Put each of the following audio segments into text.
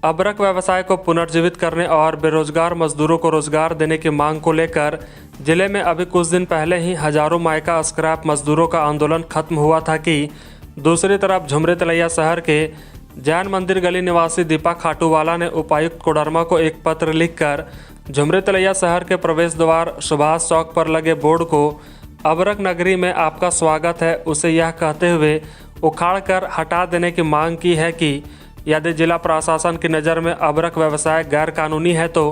अबरक व्यवसाय को पुनर्जीवित करने और बेरोजगार मजदूरों को रोजगार देने की मांग को लेकर जिले में अभी कुछ दिन पहले ही हजारों मायका स्क्रैप मजदूरों का आंदोलन खत्म हुआ था कि दूसरी तरफ झुमरी तिलैया शहर के जैन मंदिर गली निवासी दीपा खाटूवाला ने उपायुक्त कोडरमा को एक पत्र लिखकर झुमरी तिलैया शहर के प्रवेश द्वार सुभाष चौक पर लगे बोर्ड को अबरक नगरी में आपका स्वागत है उसे यह कहते हुए उखाड़कर हटा देने की मांग की है कि यदि जिला प्रशासन की नज़र में अबरक व्यवसाय गैर कानूनी है तो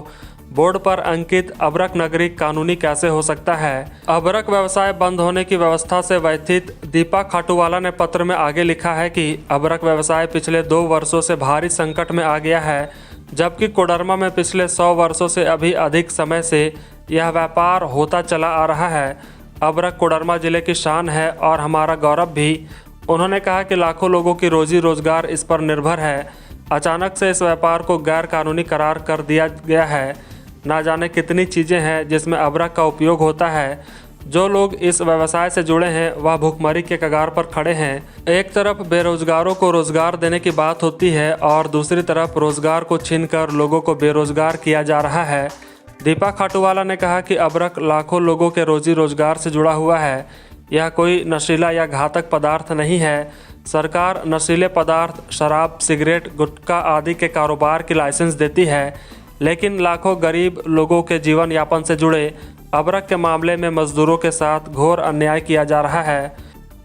बोर्ड पर अंकित अबरक नगरी कानूनी कैसे हो सकता है। अबरक व्यवसाय बंद होने की व्यवस्था से व्यथित दीपा खाटूवाला ने पत्र में आगे लिखा है कि अबरक व्यवसाय पिछले 2 वर्षों से भारी संकट में आ गया है, जबकि कोडरमा में पिछले 100 वर्षों से अभी अधिक समय से यह व्यापार होता चला आ रहा है। अबरक कोडरमा जिले की शान है और हमारा गौरव भी। उन्होंने कहा कि लाखों लोगों की रोजी रोजगार इस पर निर्भर है। अचानक से इस व्यापार को गैर कानूनी करार कर दिया गया है। ना जाने कितनी चीज़ें हैं जिसमें अबरक का उपयोग होता है। जो लोग इस व्यवसाय से जुड़े हैं वह भुखमरी के कगार पर खड़े हैं। एक तरफ बेरोजगारों को रोजगार देने की बात होती है और दूसरी तरफ रोजगार को छीनकर लोगों को बेरोजगार किया जा रहा है। दीपा खाटूवाला ने कहा कि अबरक लाखों लोगों के रोजी रोजगार से जुड़ा हुआ है। यह कोई नशीला या घातक पदार्थ नहीं है। सरकार नशीले पदार्थ, शराब, सिगरेट, गुटखा आदि के कारोबार की लाइसेंस देती है, लेकिन लाखों गरीब लोगों के जीवन यापन से जुड़े अबरक के मामले में मजदूरों के साथ घोर अन्याय किया जा रहा है।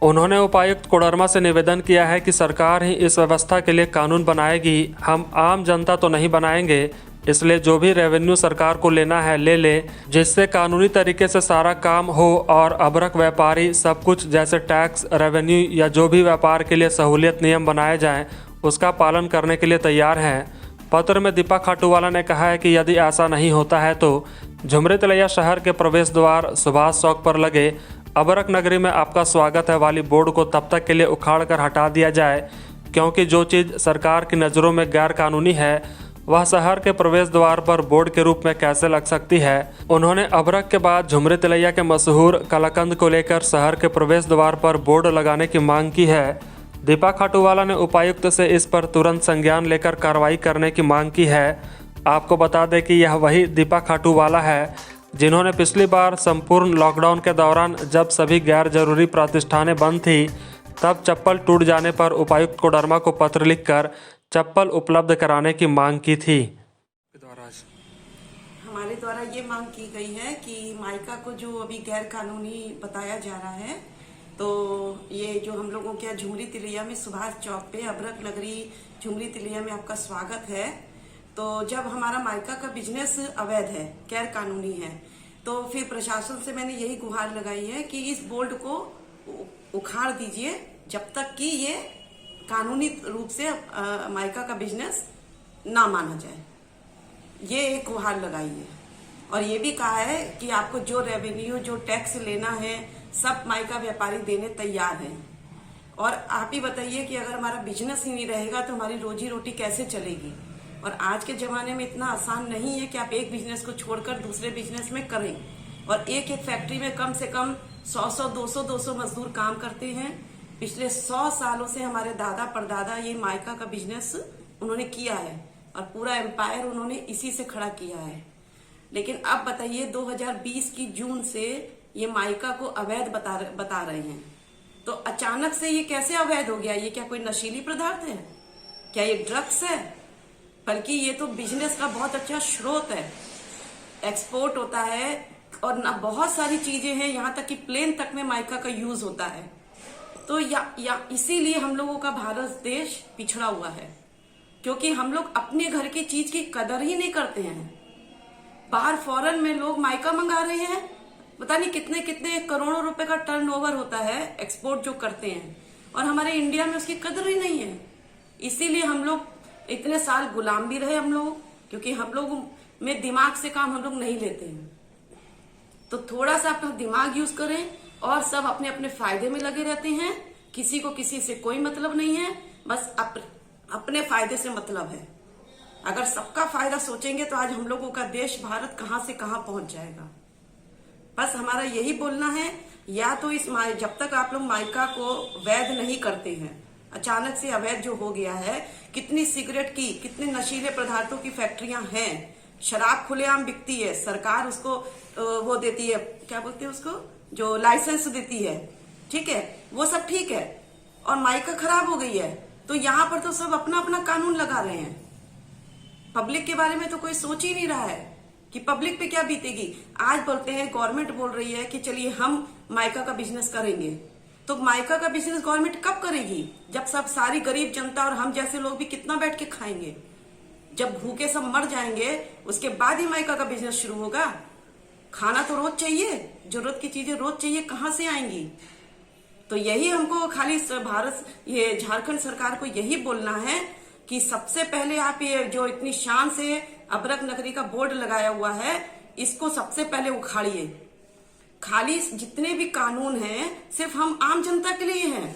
उन्होंने उपायुक्त कोडरमा से निवेदन किया है कि सरकार ही इस व्यवस्था के लिए कानून बनाएगी, हम आम जनता तो नहीं बनाएंगे। इसलिए जो भी रेवेन्यू सरकार को लेना है ले ले, जिससे कानूनी तरीके से सारा काम हो और अबरक व्यापारी सब कुछ जैसे टैक्स, रेवेन्यू या जो भी व्यापार के लिए सहूलियत नियम बनाए जाएं उसका पालन करने के लिए तैयार हैं। पत्र में दीपा खाटूवाला ने कहा है कि यदि ऐसा नहीं होता है तो झुमरी तिलैया शहर के प्रवेश द्वार सुभाष चौक पर लगे अबरक नगरी में आपका स्वागत है वाली बोर्ड को तब तक के लिए उखाड़ कर हटा दिया जाए, क्योंकि जो चीज़ सरकार की नज़रों में गैर कानूनी है वह शहर के प्रवेश द्वार पर बोर्ड के रूप में कैसे लग सकती है। उन्होंने अबरक के बाद झुमरी तिलैया के मशहूर कलाकंद को लेकर शहर के प्रवेश द्वार पर बोर्ड लगाने की मांग की है। दीपा खाटूवाला ने उपायुक्त से इस पर तुरंत संज्ञान लेकर कार्रवाई करने की मांग की है। आपको बता दें कि यह वही दीपा खाटूवाला है जिन्होंने पिछली बार संपूर्ण लॉकडाउन के दौरान जब सभी गैर जरूरी प्रतिष्ठानें बंद थी तब चप्पल टूट जाने पर उपायुक्त कोडरमा को पत्र लिखकर चप्पल उपलब्ध कराने की मांग की थी। हमारे द्वारा ये मांग की गई है कि मायका को जो अभी गैर कानूनी बताया जा रहा है, तो ये जो हम लोगों के झुमरी तिलैया में सुभाष चौक पे अबरक नगरी झुमरी तिलैया में आपका स्वागत है। तो जब हमारा मायका का बिजनेस अवैध है, गैर कानूनी है, तो फिर प्रशासन से मैंने यही गुहार लगाई है कि इस बोर्ड को उखाड़ दीजिए जब तक कि ये कानूनी रूप से मायका का बिजनेस ना माना जाए। ये एक गुहार लगाई है और ये भी कहा है कि आपको जो रेवेन्यू, जो टैक्स लेना है सब मायका व्यापारी देने तैयार हैं। और आप ही बताइए कि अगर हमारा बिजनेस ही नहीं रहेगा तो हमारी रोजी रोटी कैसे चलेगी। और आज के जमाने में इतना आसान नहीं है कि आप एक बिजनेस को छोड़कर दूसरे बिजनेस में करें। और एक एक फैक्ट्री में कम से कम 100-100, 200-200 मजदूर काम करते हैं। पिछले 100 सालों से हमारे दादा परदादा ये मायका का बिजनेस उन्होंने किया है और पूरा एम्पायर उन्होंने इसी से खड़ा किया है। लेकिन अब बताइए 2020 की जून से ये मायका को अवैध बता रहे हैं, तो अचानक से ये कैसे अवैध हो गया? ये क्या कोई नशीली पदार्थ है? क्या ये ड्रग्स है? बल्कि ये तो बिजनेस का बहुत अच्छा स्रोत है, एक्सपोर्ट होता है और ना बहुत सारी चीजें हैं, यहाँ तक कि प्लेन तक में मायका का यूज होता है। तो या इसीलिए हम लोगों का भारत देश पिछड़ा हुआ है, क्योंकि हम लोग अपने घर की चीज की कदर ही नहीं करते हैं। बाहर फॉरेन में लोग मायका मंगा रहे हैं, पता नहीं कितने कितने करोड़ों रुपए का टर्नओवर होता है एक्सपोर्ट जो करते हैं, और हमारे इंडिया में उसकी कदर ही नहीं है। इसीलिए हम लोग इतने साल गुलाम भी रहे हम लोग, क्योंकि हम लोग में दिमाग से काम हम लोग नहीं लेते हैं। तो थोड़ा सा अपना दिमाग यूज करें, और सब अपने अपने फायदे में लगे रहते हैं। किसी को किसी से कोई मतलब नहीं है, बस अपने फायदे से मतलब है। अगर सबका फायदा सोचेंगे तो आज हम लोगों का देश भारत कहां से कहां पहुंच जाएगा। बस हमारा यही बोलना है, या तो जब तक आप लोग मायका को वैध नहीं करते हैं अचानक से अवैध जो हो गया है, कितनी सिगरेट की, कितने नशीले पदार्थों की फैक्ट्रियां हैं, शराब खुलेआम बिकती है, सरकार उसको वो देती है, क्या बोलते हैं उसको, जो लाइसेंस देती है, ठीक है, वो सब ठीक है, और माइका खराब हो गई है। तो यहाँ पर तो सब अपना अपना कानून लगा रहे हैं, पब्लिक के बारे में तो कोई सोच ही नहीं रहा है कि पब्लिक पे क्या बीतेगी। आज बोलते हैं, गवर्नमेंट बोल रही है कि चलिए हम माइका का बिजनेस करेंगे, तो माइका का बिजनेस गवर्नमेंट कब करेगी? जब सब सारी गरीब जनता और हम जैसे लोग भी कितना बैठ के खाएंगे? जब भूखे सब मर जाएंगे उसके बाद ही माइका का बिजनेस शुरू होगा। खाना तो रोज चाहिए, जरूरत की चीजें रोज चाहिए, कहां से आएंगी? तो यही हमको खाली ये झारखंड सरकार को यही बोलना है कि सबसे पहले आप ये जो इतनी शान से अबरक नगरी का बोर्ड लगाया हुआ है, इसको सबसे पहले उखाड़िए। खाली जितने भी कानून हैं सिर्फ हम आम जनता के लिए हैं।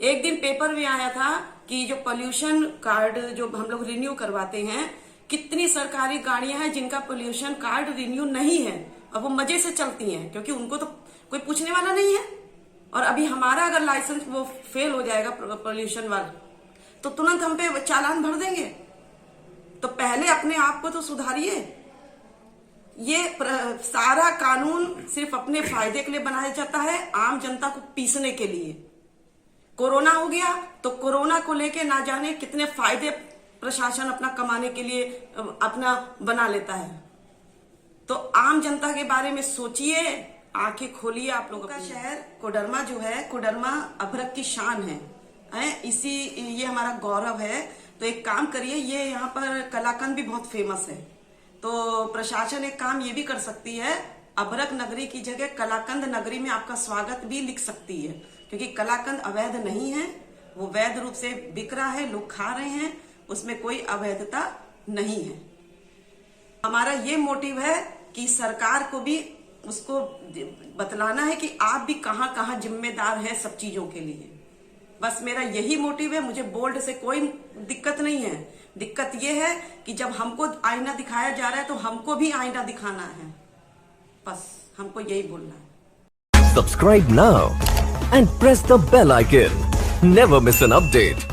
एक दिन पेपर में आया था कि जो पोल्यूशन कार्ड जो हम लोग रिन्यू करवाते हैं, कितनी सरकारी गाड़ियां हैं जिनका पोल्यूशन कार्ड रिन्यू नहीं है और वो मजे से चलती हैं, क्योंकि उनको तो कोई पूछने वाला नहीं है। और अभी हमारा अगर लाइसेंस वो फेल हो जाएगा पोल्यूशन वाला, तो तुरंत हम पे चालान भर देंगे। तो पहले अपने आप को तो सुधारिए। ये सारा कानून सिर्फ अपने फायदे के लिए बनाया जाता है, आम जनता को पीसने के लिए। कोरोना हो गया तो कोरोना को लेके ना जाने कितने फायदे प्रशासन अपना कमाने के लिए अपना बना लेता है। तो आम जनता के बारे में सोचिए, आंखें खोलिए। आप लोगों का शहर कोडरमा जो है, कोडरमा अभ्रक की शान है, ये हमारा गौरव है। तो एक काम करिए, ये यहाँ पर कलाकंद भी बहुत फेमस है, तो प्रशासन एक काम ये भी कर सकती है, अभ्रक नगरी की जगह कलाकंद नगरी में आपका स्वागत भी लिख सकती है, क्योंकि कलाकंद अवैध नहीं है, वो वैध रूप से बिक रहा है, लोग खा रहे हैं, उसमें कोई अवैधता नहीं है। हमारा ये मोटिव है कि सरकार को भी उसको बतलाना है कि आप भी कहाँ कहाँ जिम्मेदार हैं सब चीजों के लिए। बस मेरा यही मोटिव है। मुझे बोल्ड से कोई दिक्कत नहीं है। दिक्कत ये है कि जब हमको आईना दिखाया जा रहा है तो हमको भी आईना दिखाना है। बस हमको यही बोलना है। Subscribe now and press the bell icon. Never miss an update.